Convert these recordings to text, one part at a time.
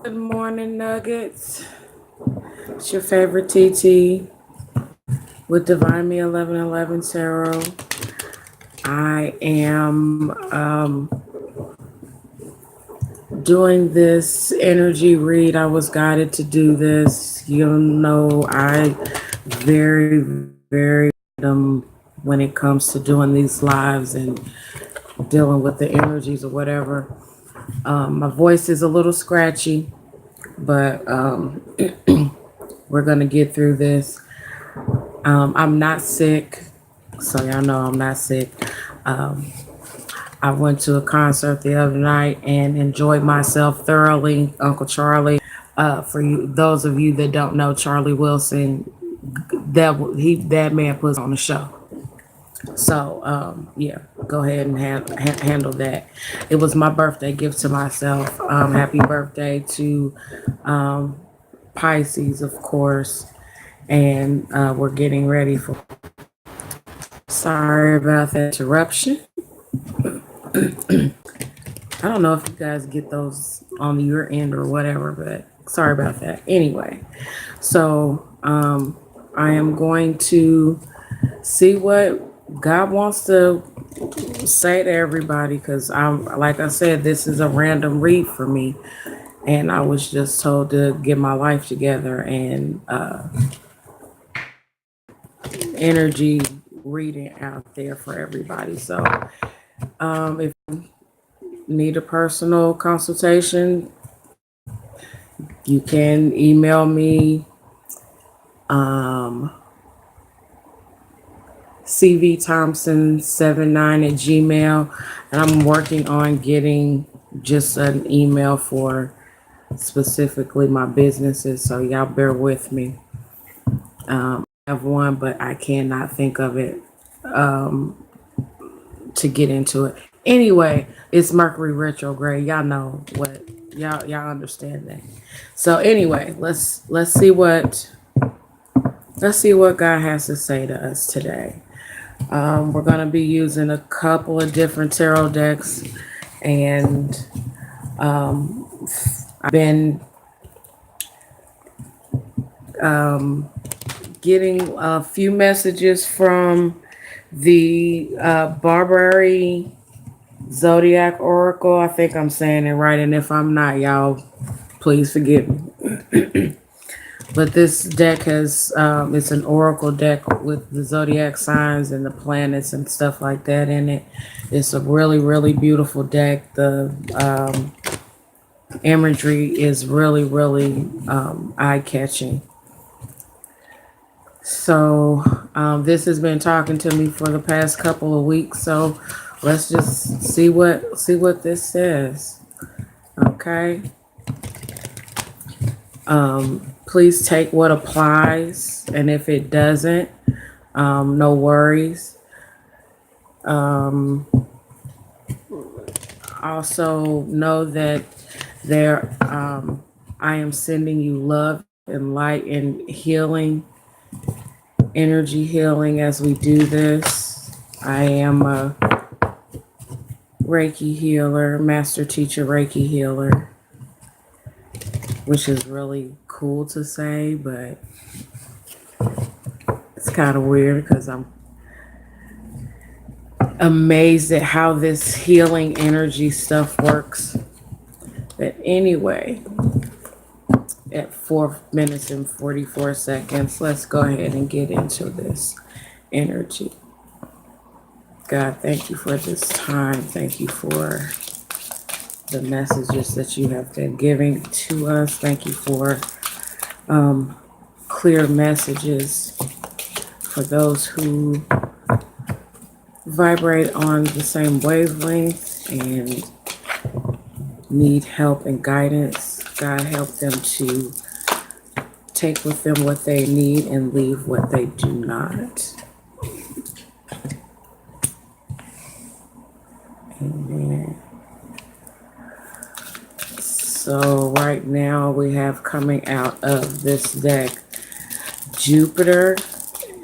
Good morning, Nuggets. It's your favorite TT with Divine Me 1111 Tarot. I am doing this energy read. I was guided to do this. You know, I very when it comes to doing these lives and dealing with the energies or whatever. My voice is a little scratchy, but we're gonna get through this. I'm not sick, so y'all know I'm not sick. Um, I went to a concert the other night and enjoyed myself thoroughly. Uncle Charlie, for you, those of you that don't know Charlie Wilson, that man puts on a show. So yeah, go ahead and handle that. It was my birthday gift to myself. Happy birthday to um, Pisces, of course, and we're getting ready for. Sorry about that interruption. I don't know if you guys get those on your end or whatever, but sorry about that. Anyway, so I am going to see what God wants to say to everybody because like I said, this is a random read for me, and I was just told to get my life together and energy reading out there for everybody. So if you need a personal consultation, you can email me um, cvthompson79 at gmail, and I'm working on getting just an email for specifically my businesses, so y'all bear with me. I have one, but I cannot think of it um, to get into it. Anyway, it's Mercury retrograde. Y'all know what y'all understand that. So anyway, let's see what God has to say to us today. We're gonna be using a couple of different tarot decks, and I've been getting a few messages from the Barbary Zodiac Oracle. I think I'm saying it right, and if I'm not, y'all please forgive me. But this deck has it's an oracle deck with the zodiac signs and the planets and stuff like that in it. It's a really beautiful deck. The imagery is really eye catching. So this has been talking to me for the past couple of weeks. So let's just see what this says. Okay. Please take what applies, and if it doesn't, no worries. Um, Also know that there, I am sending you love and light and healing, energy healing as we do this. I am a Reiki healer, master teacher Reiki healer, which is really cool to say, but it's kind of weird because I'm amazed at how this healing energy stuff works. But anyway, at 4 minutes and 44 seconds, let's go ahead and get into this energy. God, thank you for this time. Thank you for the messages that you have been giving to us. Thank you for clear messages for those who vibrate on the same wavelength and need help and guidance. God, help them to take with them what they need and leave what they do not. Amen. So right now we have coming out of this deck Jupiter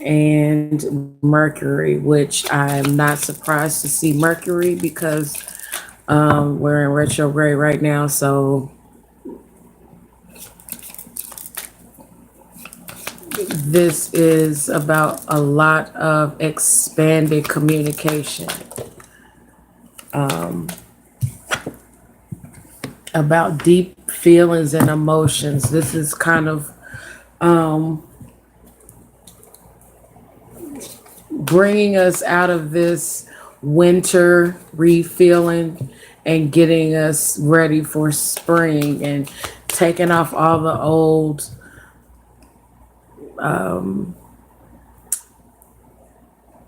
and Mercury, which I'm not surprised to see Mercury because we're in retrograde right now. So this is about a lot of expanded communication, um, about deep feelings and emotions. This is kind of um, bringing us out of this winter refilling and getting us ready for spring and taking off all the old um,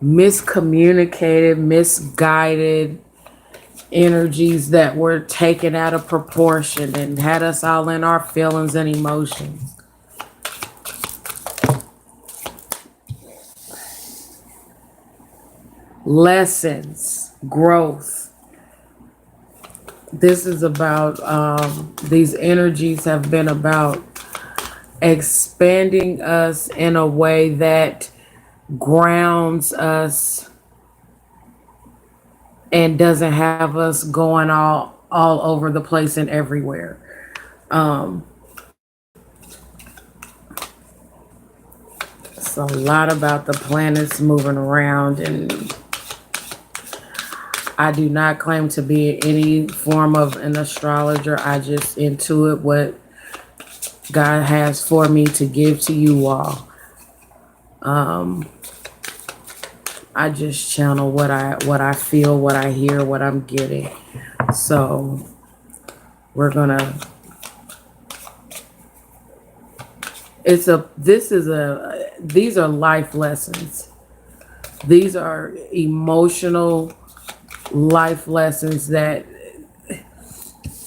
miscommunicated, misguided energies that were taken out of proportion and had us all in our feelings and emotions. Lessons, growth. This is about, these energies have been about expanding us in a way that grounds us and doesn't have us going all over the place and everywhere. Um, it's a lot about the planets moving around, and I do not claim to be any form of an astrologer. I just intuit what God has for me to give to you all. I just channel what I feel, what I hear, what I'm getting. So we're gonna. These are life lessons. These are emotional life lessons that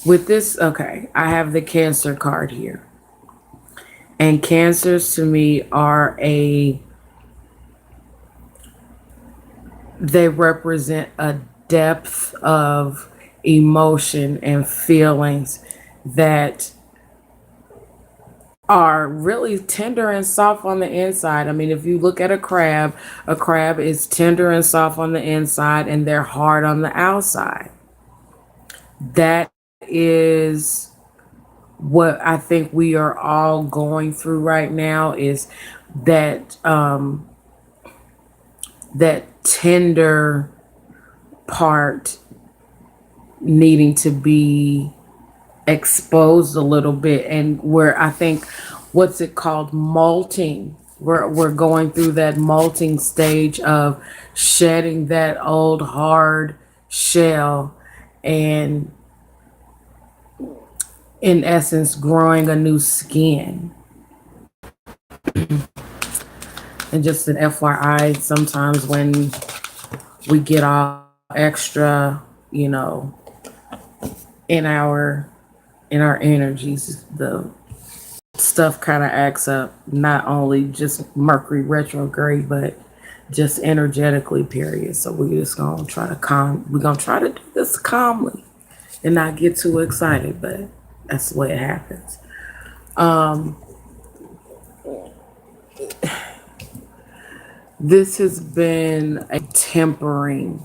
with this, okay, I have the Cancer card here. And cancers to me they represent a depth of emotion and feelings that are really tender and soft on the inside. I mean, if you look at a crab is tender and soft on the inside and they're hard on the outside. That is what I think we are all going through right now, is that that tender part needing to be exposed a little bit, and where I think, what's it called, molting. We're going through that molting stage of shedding that old hard shell and in essence growing a new skin. And just an FYI, sometimes when we get all extra, in our energies, the stuff kind of acts up, not only just Mercury retrograde, but just energetically, period. So we're just gonna try to do this calmly and not get too excited, but that's the way it happens. This has been a tempering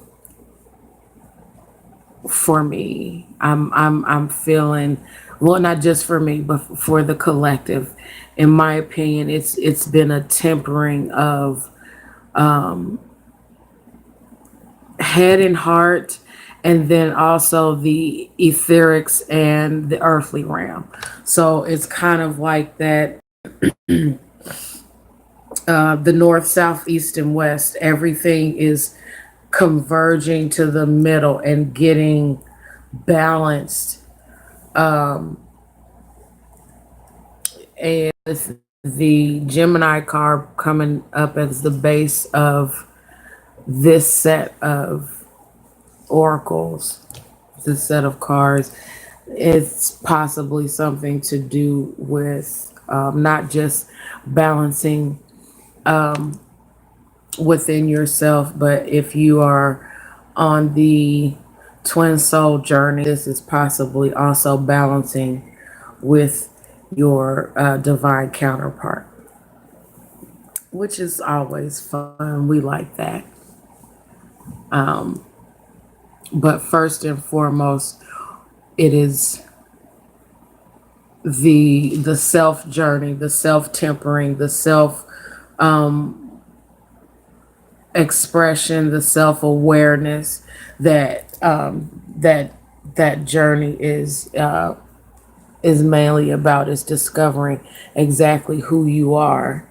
for me. I'm feeling, well, not just for me, but for the collective. In my opinion, it's been a tempering of head and heart, and then also the etherics and the earthly realm. So it's kind of like that. The north, south, east, and west, everything is converging to the middle and getting balanced. And with the Gemini card coming up as the base of this set of oracles, this set of cards, it's possibly something to do with not just balancing within yourself, but if you are on the twin soul journey, this is possibly also balancing with your divine counterpart, which is always fun. We like that. But first and foremost, it is the self journey, the self tempering, the self um, expression, the self-awareness that that journey is mainly about, is discovering exactly who you are,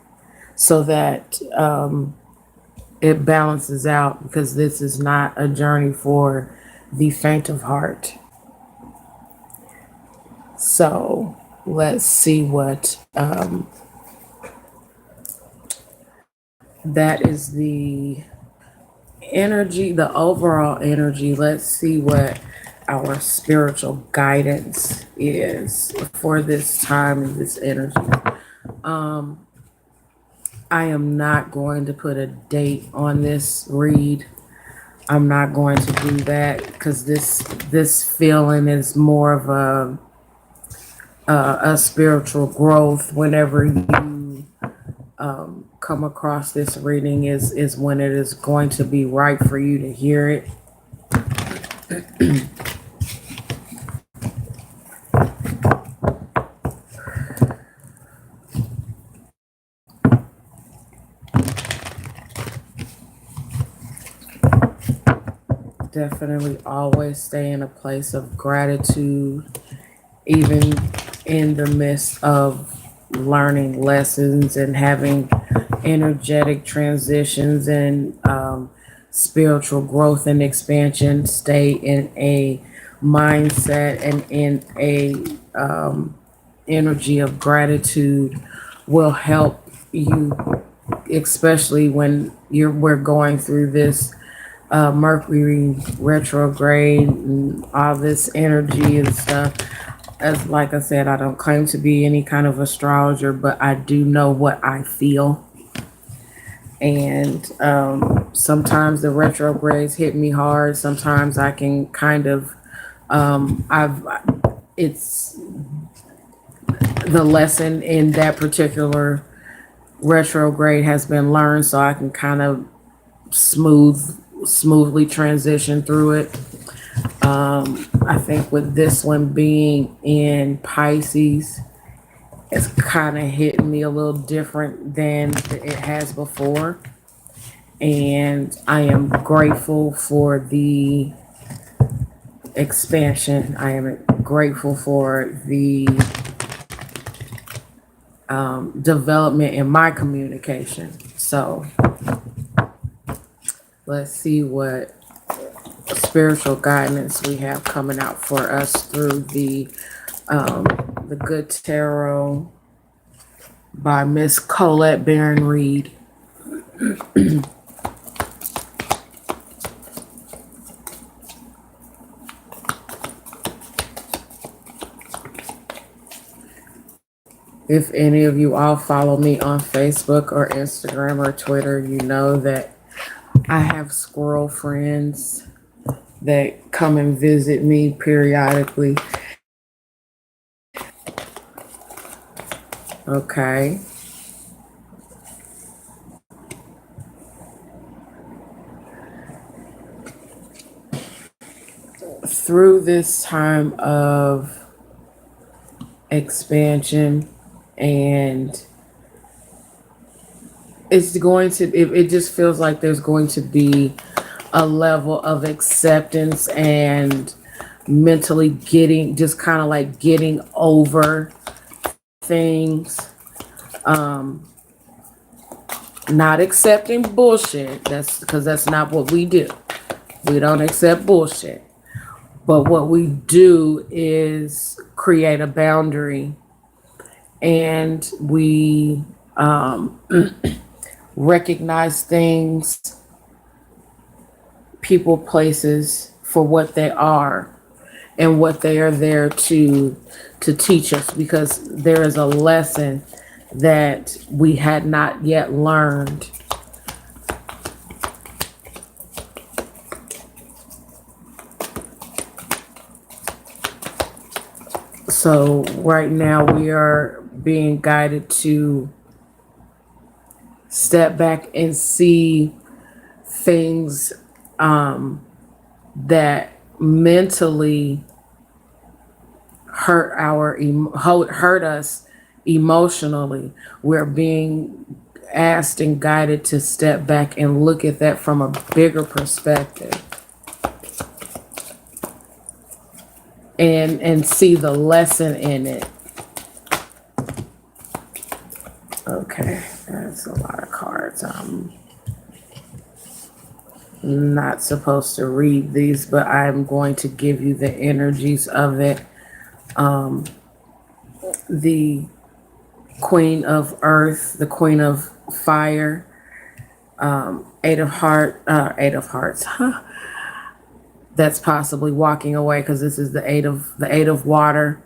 so that it balances out, because this is not a journey for the faint of heart. So let's see what that is, the energy, the overall energy. Let's see what our spiritual guidance is for this time and this energy. Um, I am not going to put a date on this read. I'm not going to do that, because this feeling is more of a spiritual growth. Whenever you come across this reading, is when it is going to be right for you to hear it. Definitely always stay in a place of gratitude, even in the midst of learning lessons and having energetic transitions and spiritual growth and expansion. Stay in a mindset and in a energy of gratitude will help you, especially when we're going through this Mercury retrograde and all this energy and stuff. As like I said, I don't claim to be any kind of astrologer, but I do know what I feel. And sometimes the retrogrades hit me hard. Sometimes I can kind of, I've, it's the lesson in that particular retrograde has been learned, so I can kind of smoothly transition through it. I think with this one being in Pisces, it's kind of hitting me a little different than it has before. And I am grateful for the expansion. I am grateful for the development in my communication. So let's see what spiritual guidance we have coming out for us through the Good Tarot by Miss Colette Baron Reed. If any of you all follow me on Facebook or Instagram or Twitter, you know that I have squirrel friends that come and visit me periodically. Okay. Through this time of expansion, and it's going to, it just feels like there's going to be a level of acceptance and mentally getting, just kind of like getting over things. Not accepting bullshit. That's because that's not what we do. We don't accept bullshit. But what we do is create a boundary, and we recognize things, people, places for what they are and what they are there to teach us, because there is a lesson that we had not yet learned. So right now we are being guided to step back and see things that mentally hurt us emotionally. We're being asked and guided to step back and look at that from a bigger perspective and see the lesson in it. Okay, that's a lot of cards. I'm not supposed to read these, but I'm going to give you the energies of it. The Queen of Earth, the Queen of Fire, Eight of Hearts. Huh. That's possibly walking away because this is the eight of water,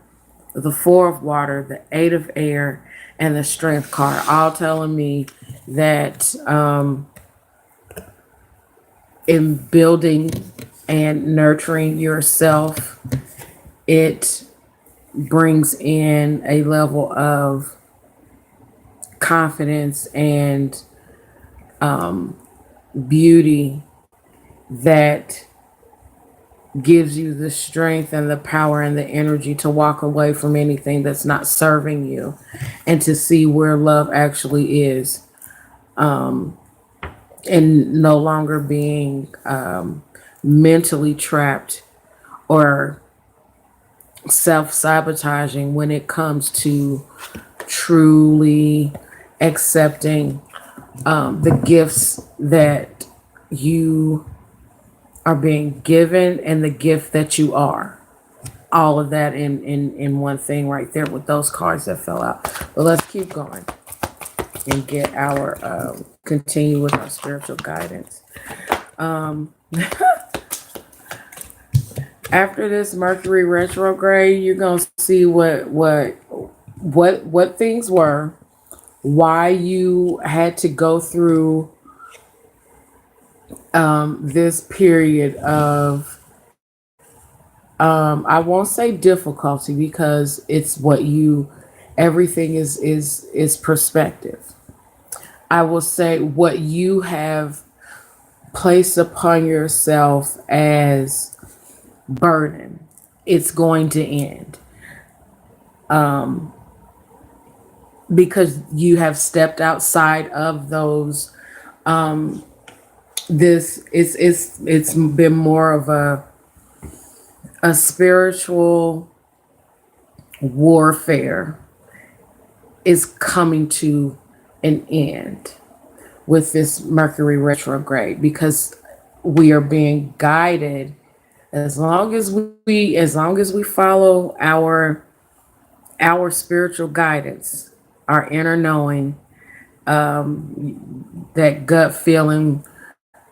the Four of water, the Eight of air, and the Strength card, all telling me that in building and nurturing yourself, it brings in a level of confidence and beauty that gives you the strength and the power and the energy to walk away from anything that's not serving you and to see where love actually is, and no longer being mentally trapped or self-sabotaging when it comes to truly accepting the gifts that you are being given and the gift that you are. All of that in one thing right there with those cards that fell out. But let's keep going and get our continue with our spiritual guidance. After this Mercury retrograde, you're gonna see what things were, why you had to go through this period of I won't say difficulty because it's what you everything is perspective. I will say what you have placed upon yourself as burden, it's going to end. Because you have stepped outside of those this it's been more of a spiritual warfare is coming to an end with this Mercury retrograde because we are being guided as long as we follow our spiritual guidance, our inner knowing, that gut feeling,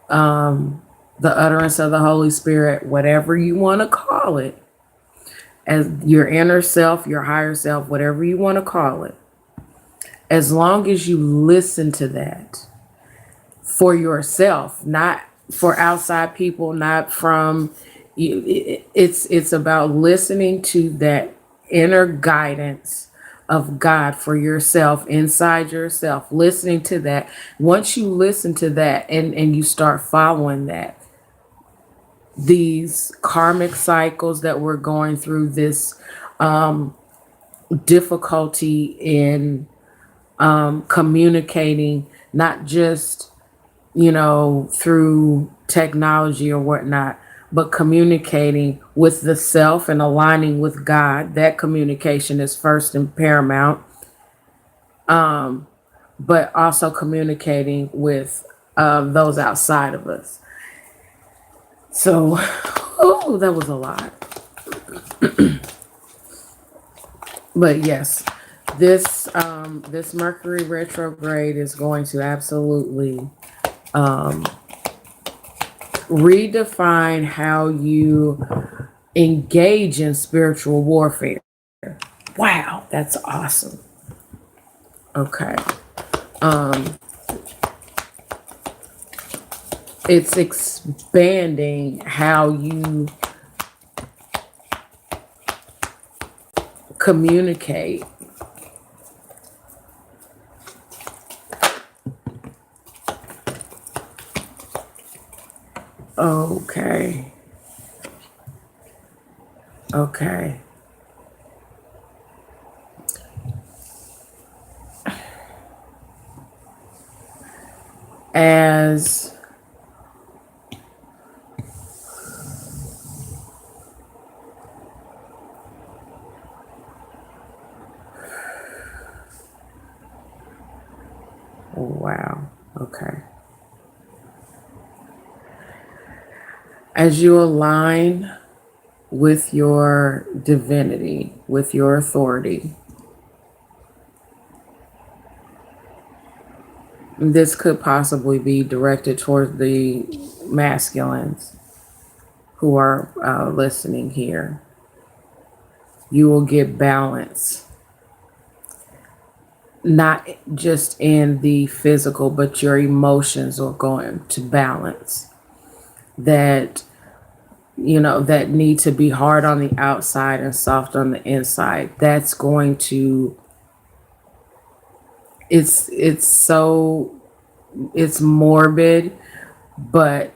the utterance of the Holy Spirit, whatever you want to call it, as your inner self, your higher self, whatever you want to call it, as long as you listen to that for yourself, not for outside people, not from you, it's about listening to that inner guidance of God for yourself, inside yourself, listening to that. Once you listen to that and you start following that, these karmic cycles that we're going through, this difficulty in communicating, not just, through technology or whatnot, but communicating with the self and aligning with God. That communication is first and paramount. But also communicating with those outside of us. So, oh, that was a lot. But yes, this Mercury retrograde is going to absolutely redefine how you engage in spiritual warfare. Wow, that's awesome. Okay. It's expanding how you communicate. Okay. Okay. as wow, okay. As you align with your divinity, with your authority, this could possibly be directed toward the masculines who are listening here. You will get balance, not just in the physical, but your emotions are going to balance. That, you know, that need to be hard on the outside and soft on the inside. That's going to, so, it's morbid, but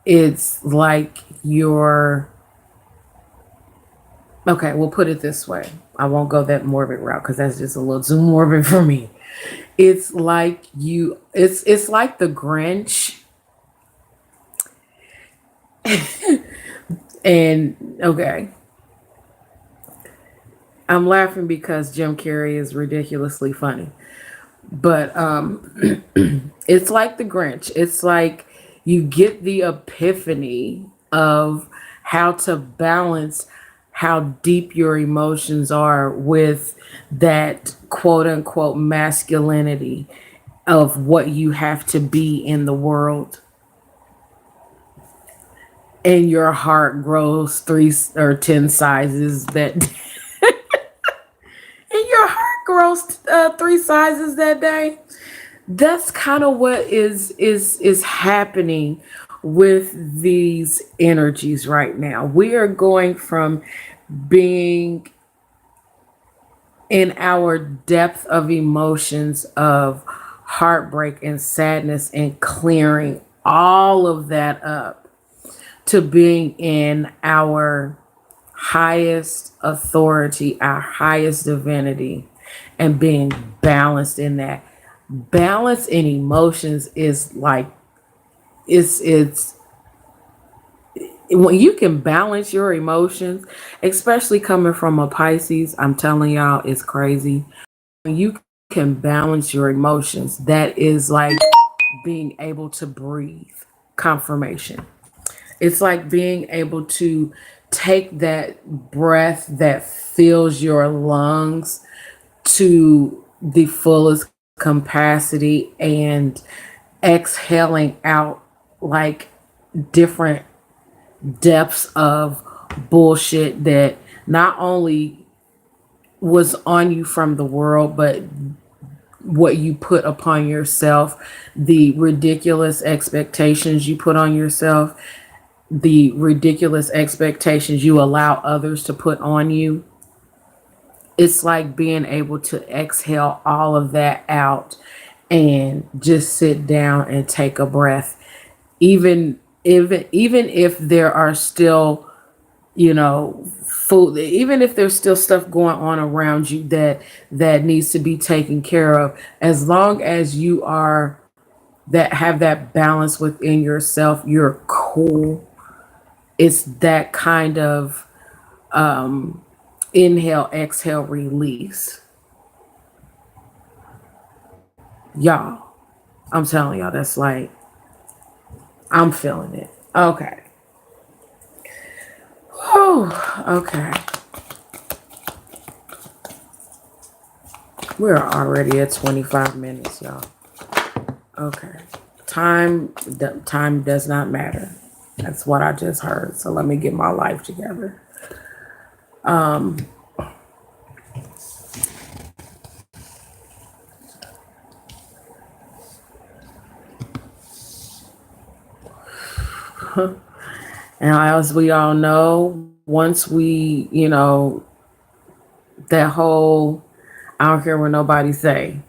it's like your, okay, we'll put it this way. I won't go that morbid route because that's just a little too morbid for me. It's like it's like the Grinch. And okay, I'm laughing because Jim Carrey is ridiculously funny. But it's like the Grinch. It's like you get the epiphany of how to balance how deep your emotions are with that quote unquote masculinity of what you have to be in the world. And your heart grows 3 or 10 sizes that and your heart grows 3 sizes that day. That's kind of what is happening with these energies right now. We are going from being in our depth of emotions of heartbreak and sadness and clearing all of that up to being in our highest authority, our highest divinity, and being balanced in that. Balance in emotions is like, it's when you can balance your emotions, especially coming from a Pisces, I'm telling y'all, it's crazy. When you can balance your emotions, that is like being able to breathe. Confirmation. It's like being able to take that breath that fills your lungs to the fullest capacity and exhaling out like different depths of bullshit that not only was on you from the world, but what you put upon yourself, the ridiculous expectations you put on yourself, the ridiculous expectations you allow others to put on you. It's like being able to exhale all of that out and just sit down and take a breath. Even if there are still, you know, food, even if there's still stuff going on around you that needs to be taken care of, as long as you are that have that balance within yourself, you're cool. It's that kind of inhale, exhale, release. Y'all, I'm telling y'all, that's like, I'm feeling it. Okay. Whew, okay. We're already at 25 minutes, y'all. Okay. Time does not matter. That's what I just heard. So let me get my life together. And as we all know, once we, you know, that whole, I don't care what nobody say,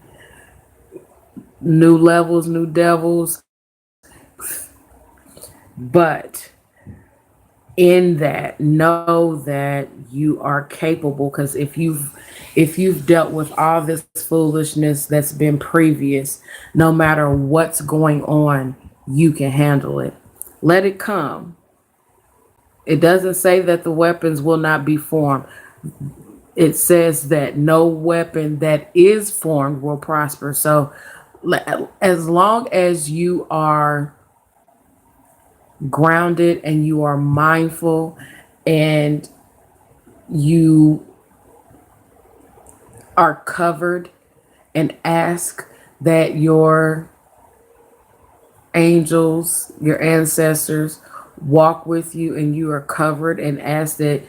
new levels, new devils, but in that, know that you are capable, because if you've dealt with all this foolishness that's been previous, no matter what's going on, you can handle it. Let it come. It doesn't say that the weapons will not be formed. It says that no weapon that is formed will prosper. So as long as you are grounded and you are mindful and you are covered, and ask that your angels, your ancestors walk with you and you are covered, and ask that,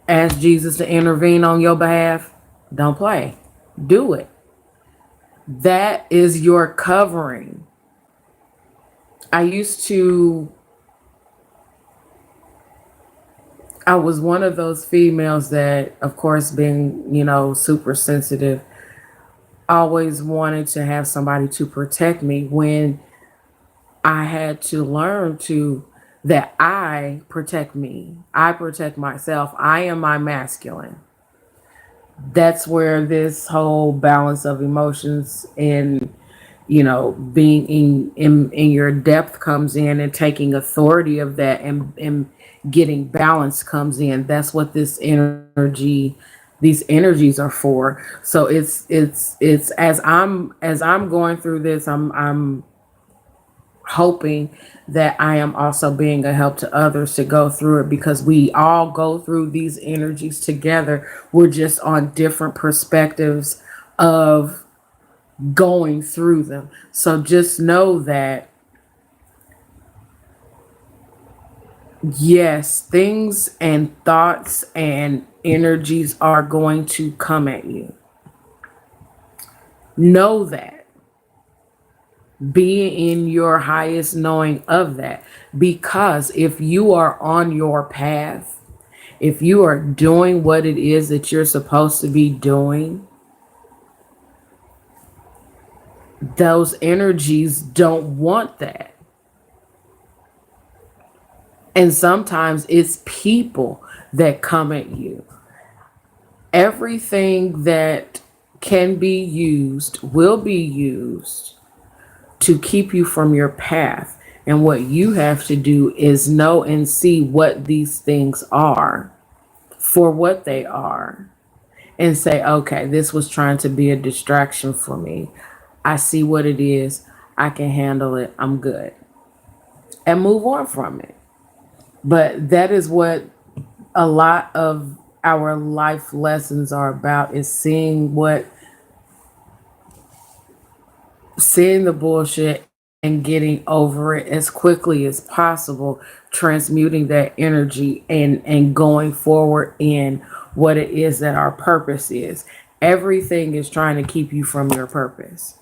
ask Jesus to intervene on your behalf, don't play. Do it. That is your covering. I was one of those females that, of course, being, super sensitive, always wanted to have somebody to protect me, when I had to learn to that I protect me. I protect myself. I am my masculine. That's where this whole balance of emotions and being in your depth comes in, and taking authority of that, and getting balance comes in. That's what these energies are for. So it's as I'm going through this, I'm hoping that I am also being a help to others to go through it, because we all go through these energies together. We're just on different perspectives of going through them. So just know that, yes, things and thoughts and energies are going to come at you. Know that. Be in your highest knowing of that. Because if you are on your path, if you are doing what it is that you're supposed to be doing, those energies don't want that. And sometimes it's people that come at you. Everything that can be used will be used to keep you from your path. And what you have to do is know and see what these things are, for what they are, and say, okay, this was trying to be a distraction for me. I see what it is. I can handle it. I'm good. And move on from it. But that is what a lot of our life lessons are about, is seeing the bullshit and getting over it as quickly as possible, transmuting that energy, and going forward in what it is that our purpose is. Everything is trying to keep you from your purpose.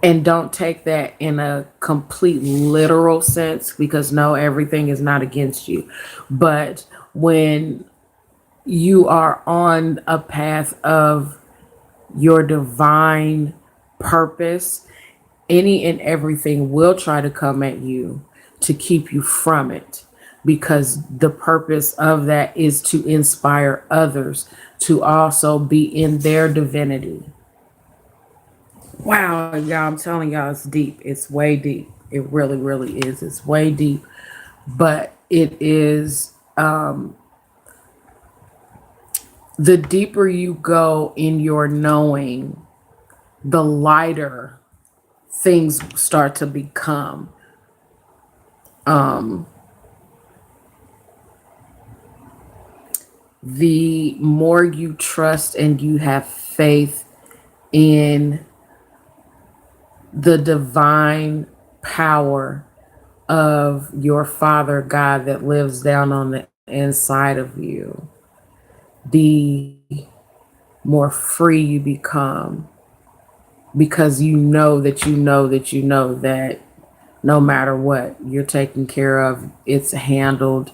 And don't take that in a complete literal sense, because no, everything is not against you. But when you are on a path of your divine purpose, any and everything will try to come at you to keep you from it, because the purpose of that is to inspire others to also be in their divinity. Wow, y'all, I'm telling y'all, it's deep. It's way deep. It really, really is. It's way deep. But it is, the deeper you go in your knowing, the lighter things start to become. The more you trust and you have faith in the divine power of your Father God that lives down on the inside of you, the more free you become, because you know that you know that you know that no matter what, you're taken care of. It's handled,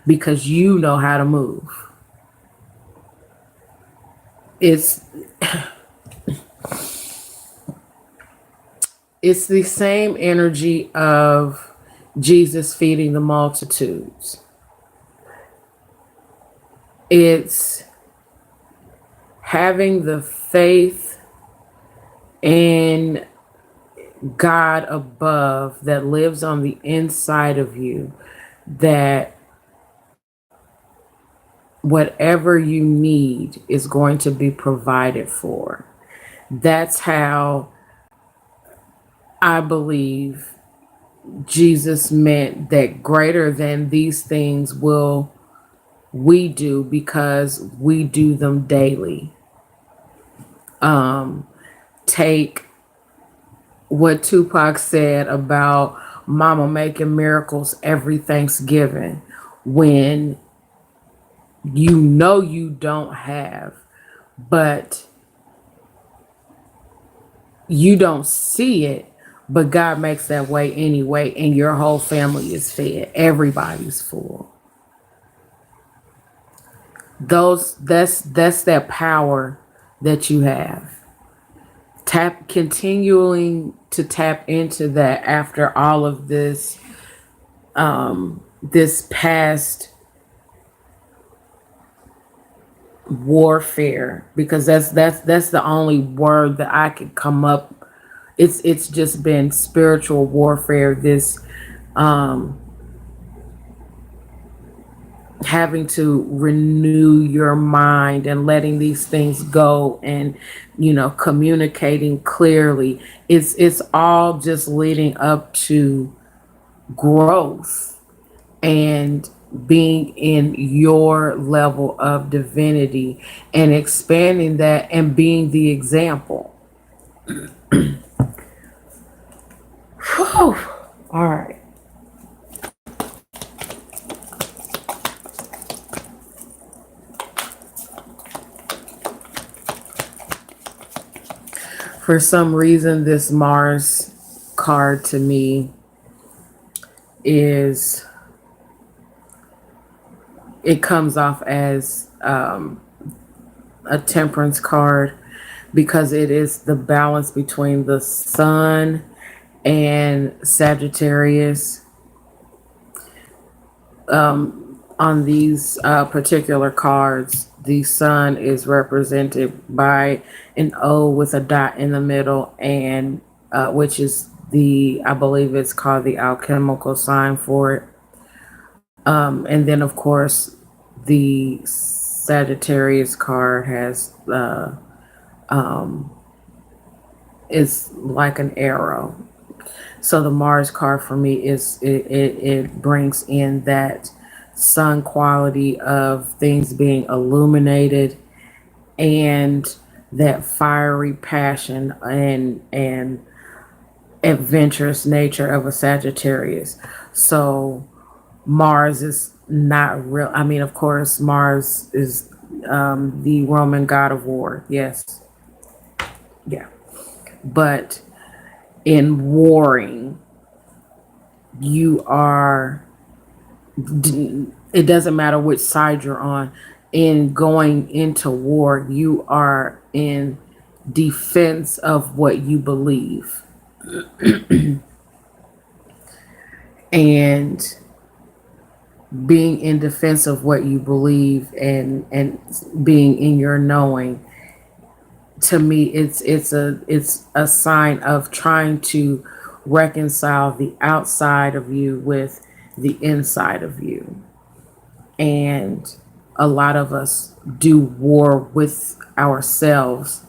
because you know how to move. It's it's the same energy of Jesus feeding the multitudes. It's having the faith in God above that lives on the inside of you, that whatever you need is going to be provided for. That's how I believe Jesus meant that greater than these things will we do because we do them daily. Take what Tupac said about mama making miracles every Thanksgiving when you know you don't have, but you don't see it, but God makes that way anyway, and your whole family is fed. Everybody's full. That's that power that you have. Continuing to tap into that after all of this this past warfare, because that's the only word that I could come up. It's just been spiritual warfare, this having to renew your mind and letting these things go, and communicating clearly. It's all just leading up to growth and being in your level of divinity and expanding that and being the example. Whew. All right. For some reason, this Mars card to me it comes off as a temperance card, because it is the balance between the sun and Sagittarius. On these particular cards, the sun is represented by an O with a dot in the middle, and which is I believe it's called the alchemical sign for it. And then, of course, the Sagittarius card has is like an arrow. So the Mars card for me is it brings in that sun quality of things being illuminated, and that fiery passion and adventurous nature of a Sagittarius. So Mars is not real. I mean, of course, Mars is the Roman god of war. Yes. Yeah. But in warring, you are, it doesn't matter which side you're on. In going into war, you are in defense of what you believe. And being in defense of what you believe and being in your knowing, to me it's a sign of trying to reconcile the outside of you with the inside of you. And a lot of us do war with ourselves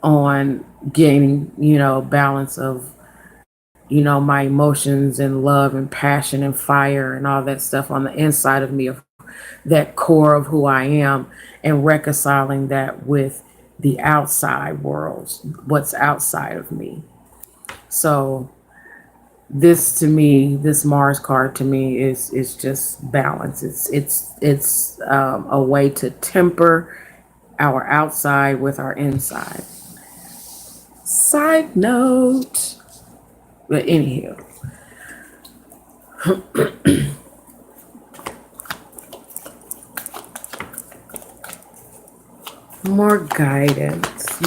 on gaining, balance of, my emotions and love and passion and fire and all that stuff on the inside of me, of that core of who I am, and reconciling that with the outside world, what's outside of me. So this Mars card to me is just balance. It's a way to temper our outside with our inside. Side note, but anywho. More guidance.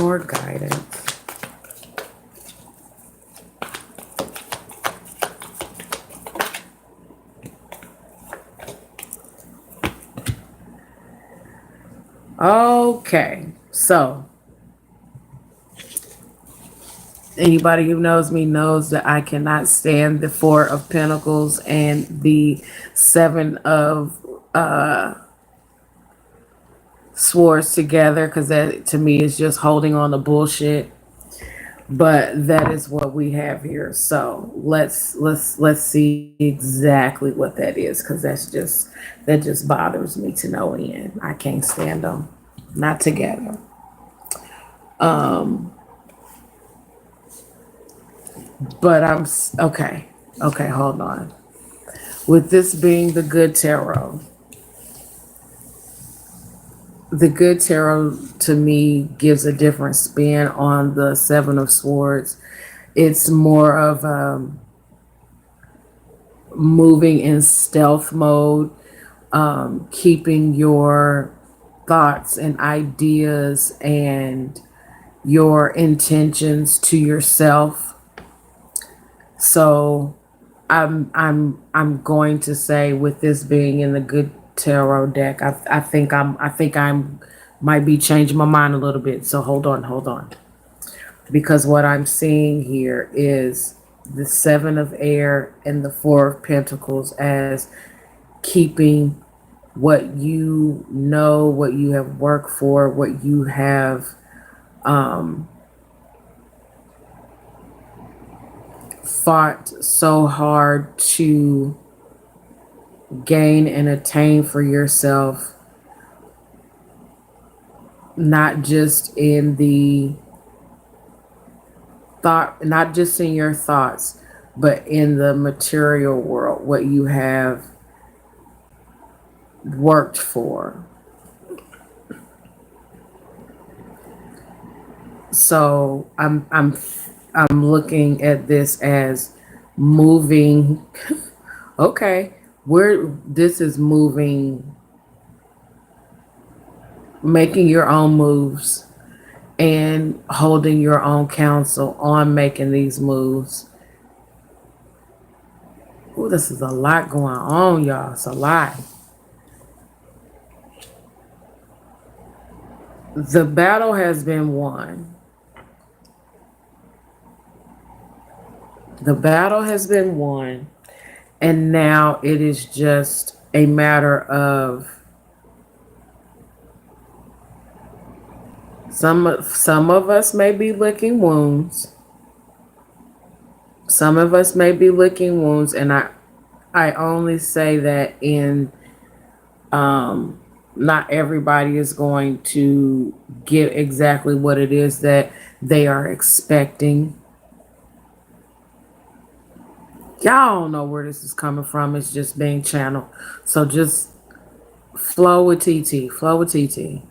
Okay, so anybody who knows me knows that I cannot stand the Four of Pentacles and the Seven of Swords together, because that to me is just holding on to bullshit. But that is what we have here. So let's see exactly what that is, because that just bothers me to no end. I can't stand them, not together. Um, but okay. Okay, hold on. With this being the good tarot to me gives a different spin on the Seven of Swords. It's more of moving in stealth mode, keeping your thoughts and ideas and your intentions to yourself. So I'm going to say, with this being in the good tarot deck, I think I'm might be changing my mind a little bit. So hold on. Because what I'm seeing here is the Seven of Air and the Four of Pentacles as keeping what you know, what you have worked for, what you have um, fought so hard to gain and attain for yourself, not just in the thought, not just in your thoughts, but in the material world, what you have worked for. So I'm looking at this as moving. Okay, where this is moving, making your own moves and holding your own counsel on making these moves. Oh, this is a lot going on, y'all. It's a lot. The battle has been won. The battle has been won, and now it is just a matter of some of us may be licking wounds. Some of us may be licking wounds, and I only say that in not everybody is going to get exactly what it is that they are expecting. Y'all don't know where this is coming from. It's just being channeled. So just flow with TT. Flow with TT.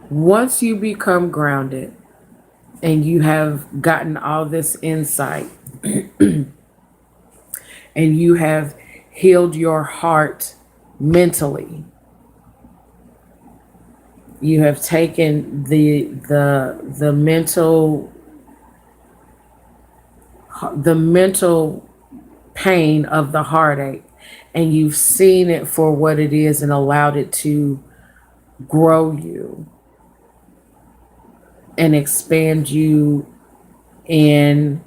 Once you become grounded and you have gotten all this insight and you have healed your heart mentally, you have taken the mental pain of the heartache, and you've seen it for what it is and allowed it to grow you and expand you in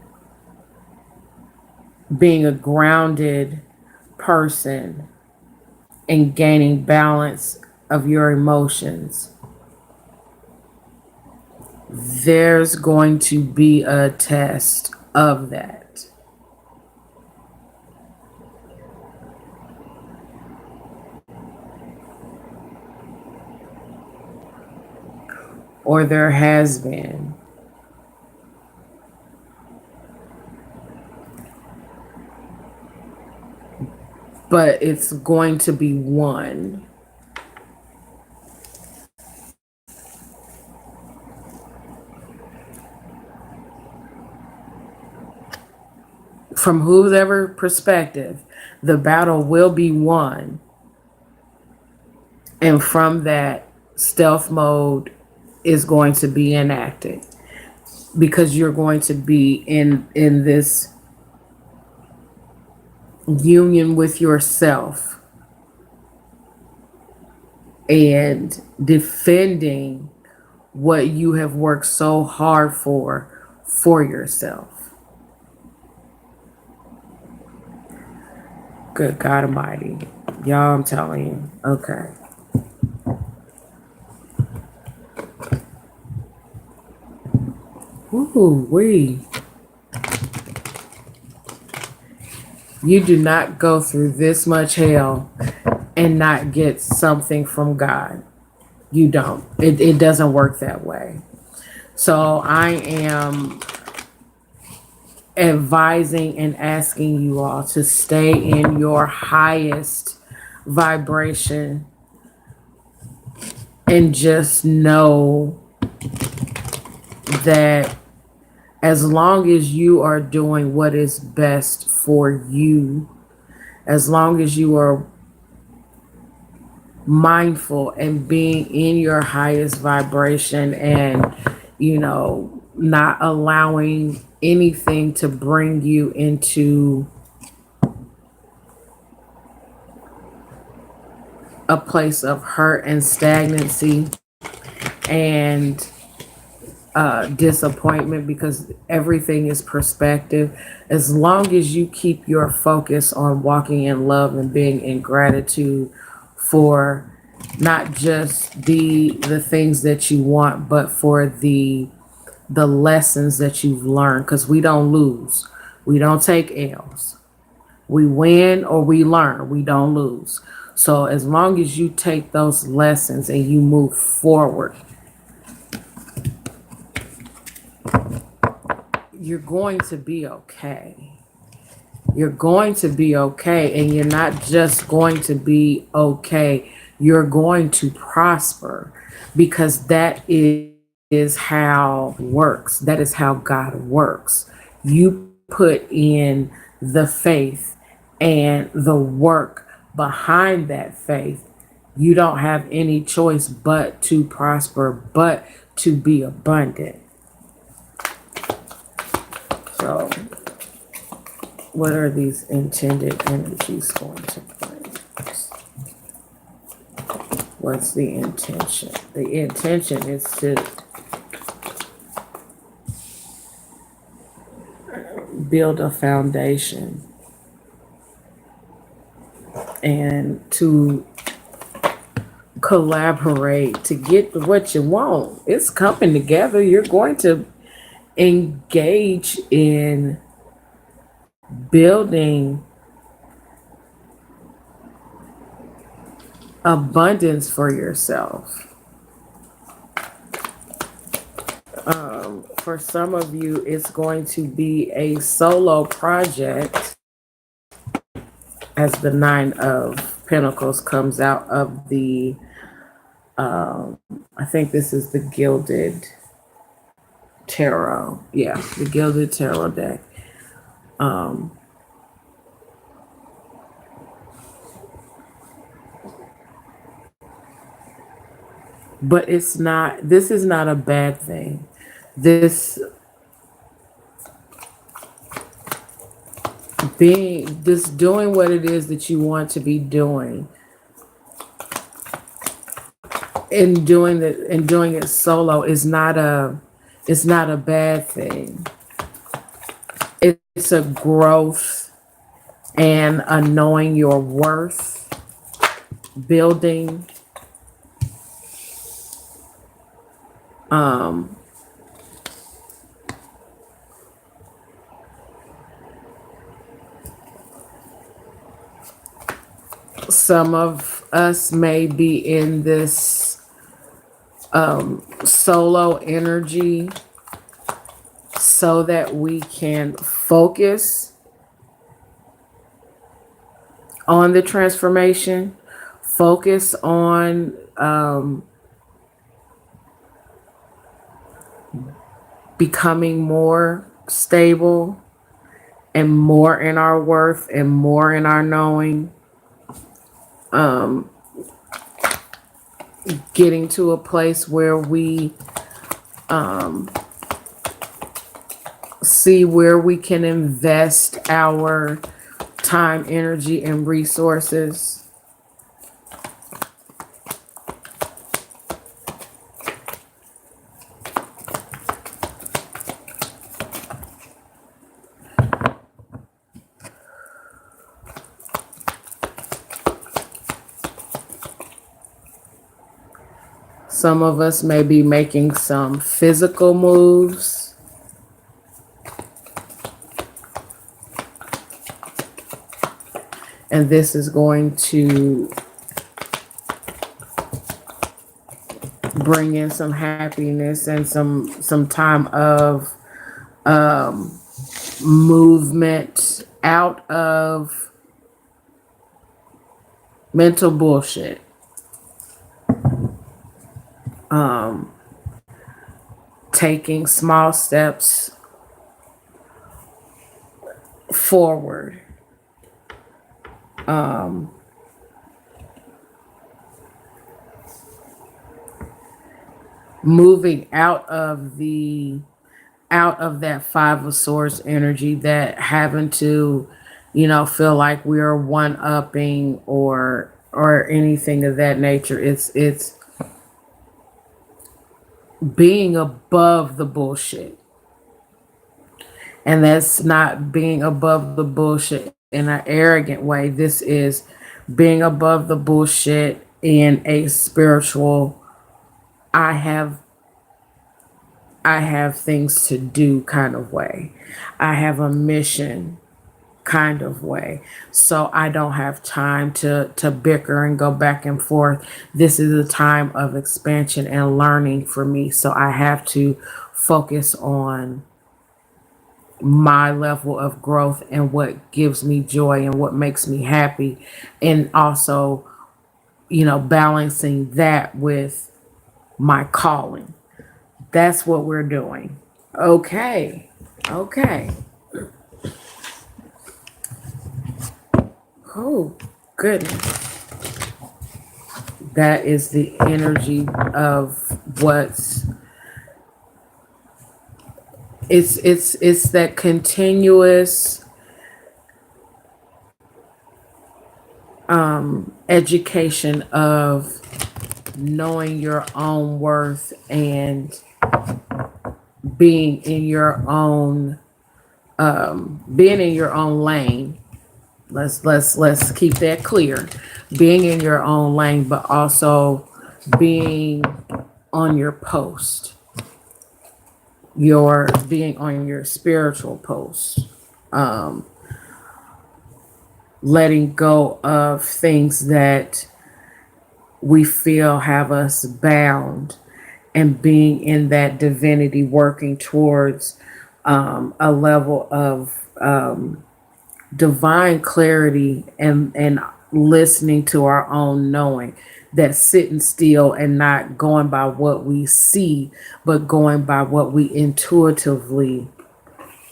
being a grounded person and gaining balance of your emotions. There's going to be a test of that. Or there has been. But it's going to be won. From whoever perspective, the battle will be won. And from that, stealth mode is going to be enacted, because you're going to be in this union with yourself and defending what you have worked so hard for yourself. Good God Almighty. Y'all, I'm telling you. Okay. Ooh, you do not go through this much hell and not get something from God. You don't. It doesn't work that way. So I am advising and asking you all to stay in your highest vibration and just know that as long as you are doing what is best for you, as long as you are mindful and being in your highest vibration and, not allowing anything to bring you into a place of hurt and stagnancy and disappointment, because everything is perspective. As long as you keep your focus on walking in love and being in gratitude for not just the things that you want, but for the lessons that you've learned, because we don't lose. We don't take L's. We win or we learn. We don't lose. So as long as you take those lessons and you move forward, you're going to be okay. You're going to be okay. And you're not just going to be okay. You're going to prosper, because that is how it works. That is how God works. You put in the faith and the work behind that faith. You don't have any choice but to prosper, but to be abundant. So, what are these intended energies going to bring? What's the intention? The intention is to build a foundation and to collaborate to get what you want. It's coming together. You're going to engage in building abundance for yourself. For some of you, it's going to be a solo project as the Nine of Pentacles comes out of the, I think this is the Gilded Tarot. Yeah, the Gilded Tarot deck. But this is not a bad thing. This doing what it is that you want to be doing and doing it solo is not a bad thing. It's a growth and a knowing your worth, building some of us may be in this solo energy so that we can focus on the transformation, focus on becoming more stable and more in our worth and more in our knowing, getting to a place where we see where we can invest our time, energy, and resources. Some of us may be making some physical moves. And this is going to bring in some happiness and some time of movement out of mental bullshit. Taking small steps forward. Moving out of that Five of Swords energy, that having to, feel like we're one upping or anything of that nature. It's being above the bullshit. And that's not being above the bullshit in an arrogant way. This is being above the bullshit in a spiritual, I have things to do kind of way. I have a mission kind of way. So I don't have time to bicker and go back and forth. This is a time of expansion and learning for me. So I have to focus on my level of growth and what gives me joy and what makes me happy. And also, balancing that with my calling. That's what we're doing. Okay. Oh, goodness. That is the energy of what's it's that continuous education of knowing your own worth and being in your own lane. Let's keep that clear. Being in your own lane, but also being on your post. You're being on your spiritual post. Letting go of things that we feel have us bound, and being in that divinity, working towards a level of divine clarity and listening to our own knowing, that sitting still and not going by what we see, but going by what we intuitively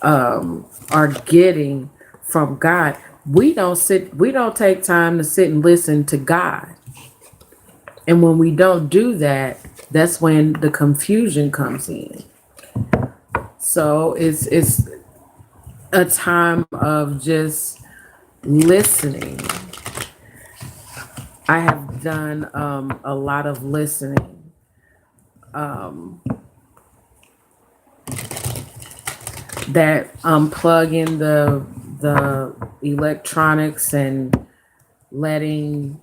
are getting from God. We don't take time to sit and listen to God. And when we don't do that, that's when the confusion comes in. So it's a time of just listening. I have done a lot of listening. That unplugging the electronics and letting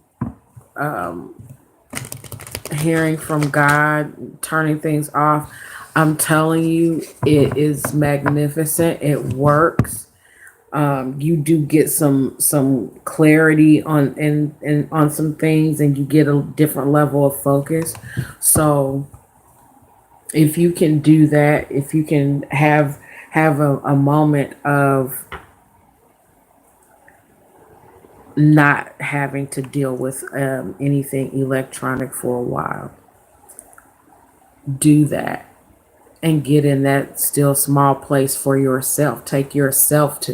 hearing from God, turning things off. I'm telling you, it is magnificent. It works. You do get some clarity on and on some things, and you get a different level of focus. So if you can do that, if you can have a moment of not having to deal with anything electronic for a while, do that and get in that still small place for yourself. Take yourself to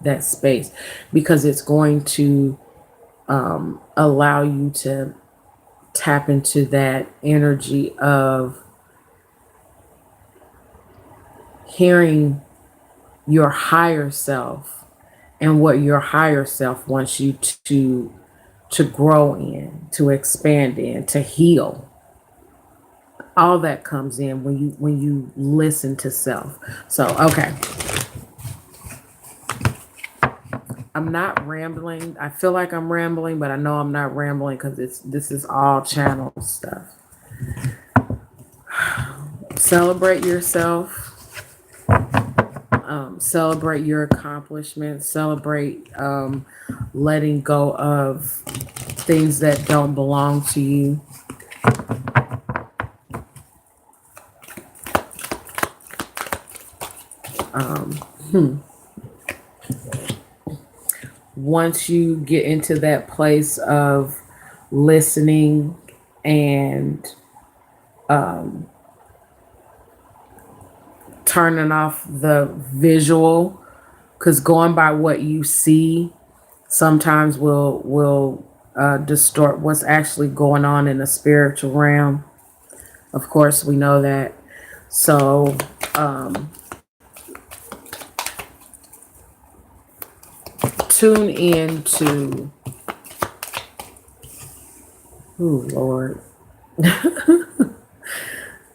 that space, because it's going to allow you to tap into that energy of hearing your higher self and what your higher self wants you to grow in, to expand in, to heal. All that comes in when you listen to self. So, okay. I'm not rambling. I feel like I'm rambling, but I know I'm not rambling because this is all channel stuff. Celebrate yourself. Celebrate your accomplishments. Celebrate letting go of things that don't belong to you. Once you get into that place of listening and turning off the visual, because going by what you see sometimes will distort what's actually going on in the spiritual realm. Of course, we know that. So tune into, oh Lord,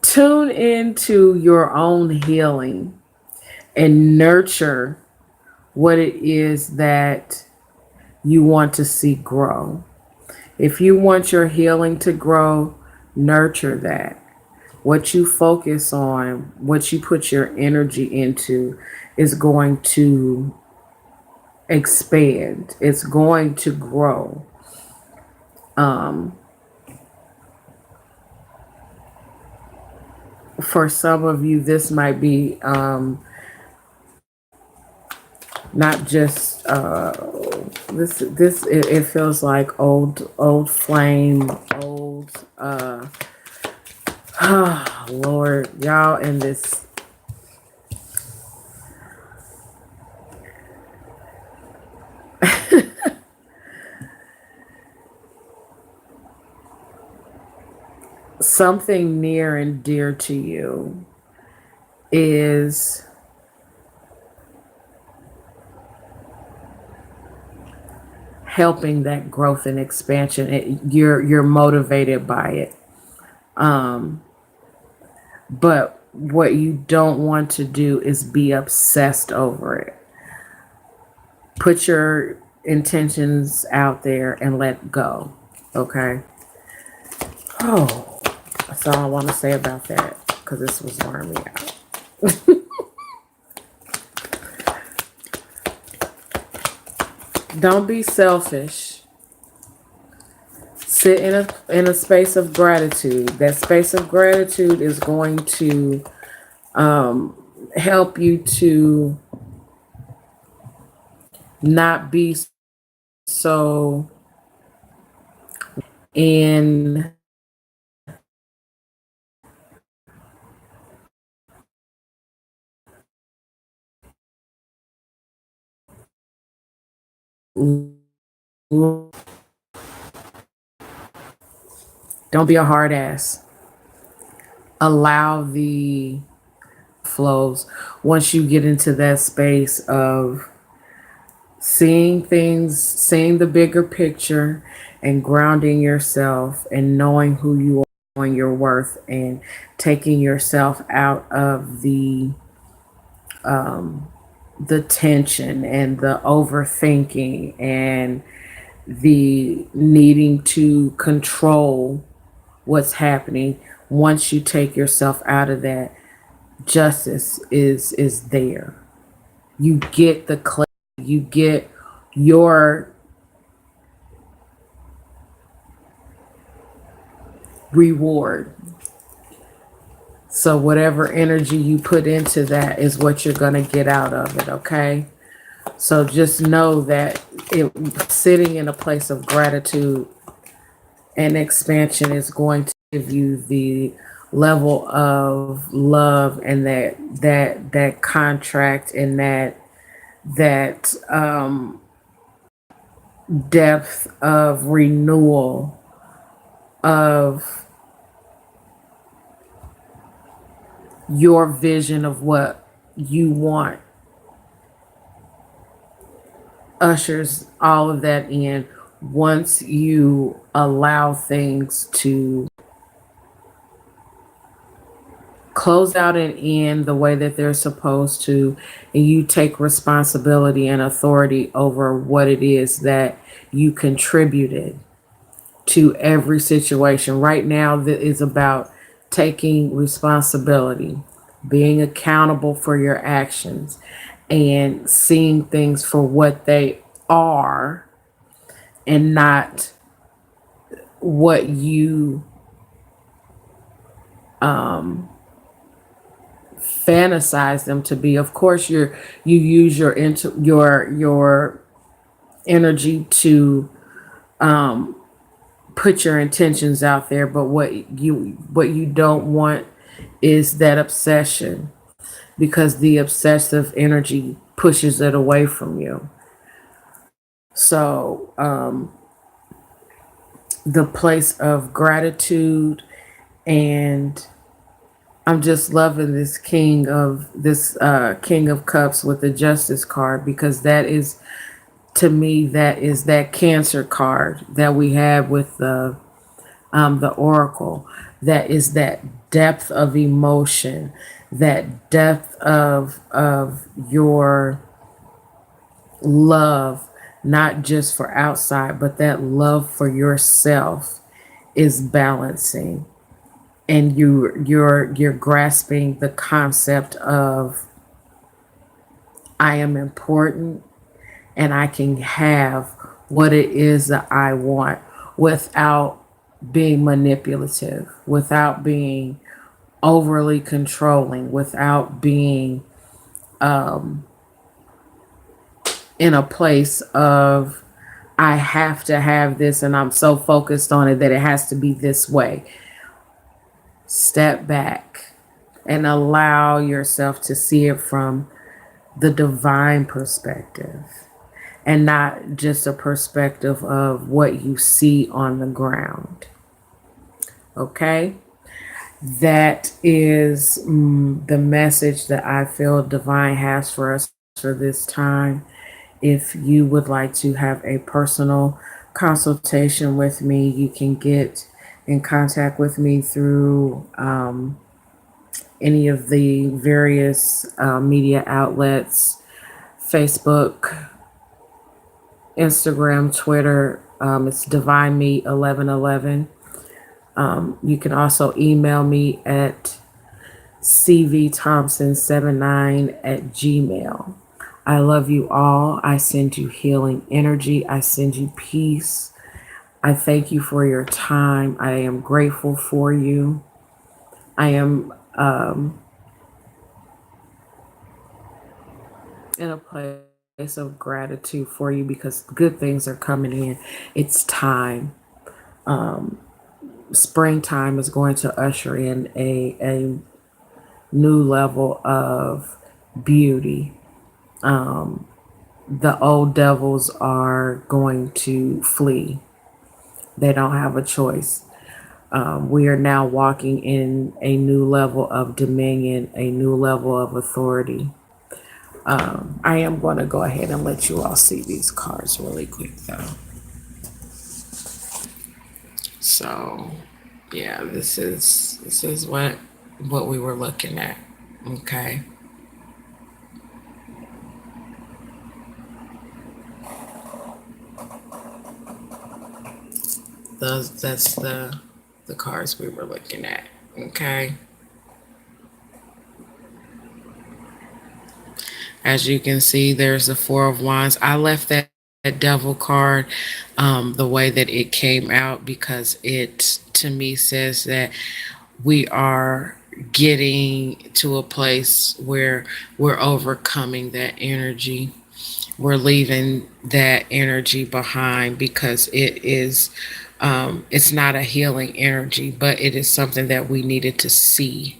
tune into your own healing and nurture what it is that you want to see grow. If you want your healing to grow, nurture that. What you focus on, what you put your energy into, is going to expand. It's going to grow. For some of you, this might be not just it feels like old flame, old Lord, y'all in this. Something near and dear to you is helping that growth and expansion. You're motivated by it. But what you don't want to do is be obsessed over it. Put your intentions out there and let go. Okay? Oh, that's all I want to say about that, because this was wearing me out. Don't be selfish. Sit in a space of gratitude. That space of gratitude is going to help you to not be so in don't be a hard ass. Allow the flows. Once you get into that space of seeing things, seeing the bigger picture, and grounding yourself and knowing who you are, knowing your worth, and taking yourself out of the tension and the overthinking and the needing to control what's happening. Once you take yourself out of that, justice is there. You get the clarity, you get your reward. So whatever energy you put into that is what you're going to get out of it, okay? So just know that sitting in a place of gratitude and expansion is going to give you the level of love and that contract and that depth of renewal of your vision of what you want ushers all of that in once you allow things to close out and end the way that they're supposed to, and you take responsibility and authority over what it is that you contributed to every situation. Right now, that is about taking responsibility, being accountable for your actions, and seeing things for what they are and not what you fantasize them to be. Of course, you use your energy to put your intentions out there, but what you don't want is that obsession, because the obsessive energy pushes it away from you. So the place of gratitude, and I'm just loving this King of Cups with the Justice card, because that is, to me, that is that Cancer card that we have with the Oracle. That is that depth of emotion, that depth of your love, not just for outside, but that love for yourself is balancing, and you're grasping the concept of, I am important and I can have what it is that I want without being manipulative, without being overly controlling, without being in a place of, I have to have this and I'm so focused on it that it has to be this way. Step back and allow yourself to see it from the divine perspective, and not just a perspective of what you see on the ground. Okay? That is the message that I feel divine has for us for this time. If you would like to have a personal consultation with me, you can get in contact with me through any of the various media outlets: Facebook, Instagram, Twitter. It's Divine Meet 1111. You can also email me at cvthompson79@gmail. I love you all. I send you healing energy. I send you peace. I thank you for your time. I am grateful for you. I am in a place of gratitude for you, because good things are coming in. It's time. Springtime is going to usher in a new level of beauty. The old devils are going to flee. They don't have a choice. We are now walking in a new level of dominion, a new level of authority. I am going to go ahead and let you all see these cards really quick, though. So, yeah, this is what we were looking at. Okay. That's the cards we were looking at. Okay. As you can see, there's the Four of Wands. I left that Devil card the way that it came out, because it, to me, says that we are getting to a place where we're overcoming that energy. We're leaving that energy behind, because it is it's not a healing energy, but it is something that we needed to see.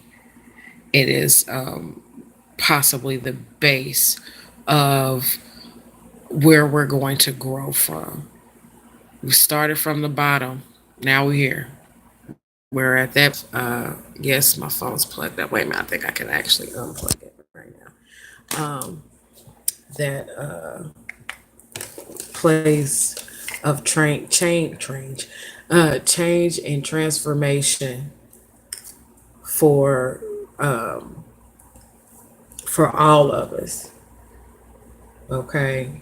It is possibly the base of where we're going to grow from. We started from the bottom. Now we're here. We're at that. Yes, my phone's plugged up. Wait a minute. I think I can actually unplug it right now. That place of change and transformation for um, for all of us. Okay,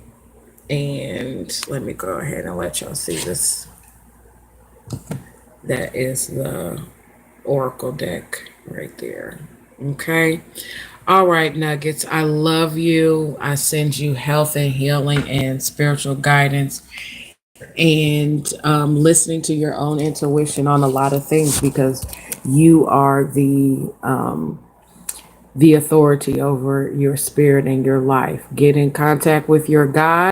and let me go ahead and let y'all see this. That is the Oracle deck right there. Okay. All right, Nuggets. I love you. I send you health and healing and spiritual guidance and listening to your own intuition on a lot of things because you are the authority over your spirit and your life. Get in contact with your God,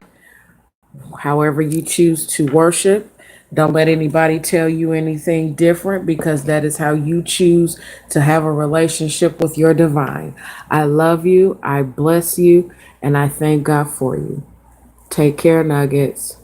however you choose to worship. Don't let anybody tell you anything different because that is how you choose to have a relationship with your divine. I love you, I bless you, and I thank God for you. Take care, Nuggets.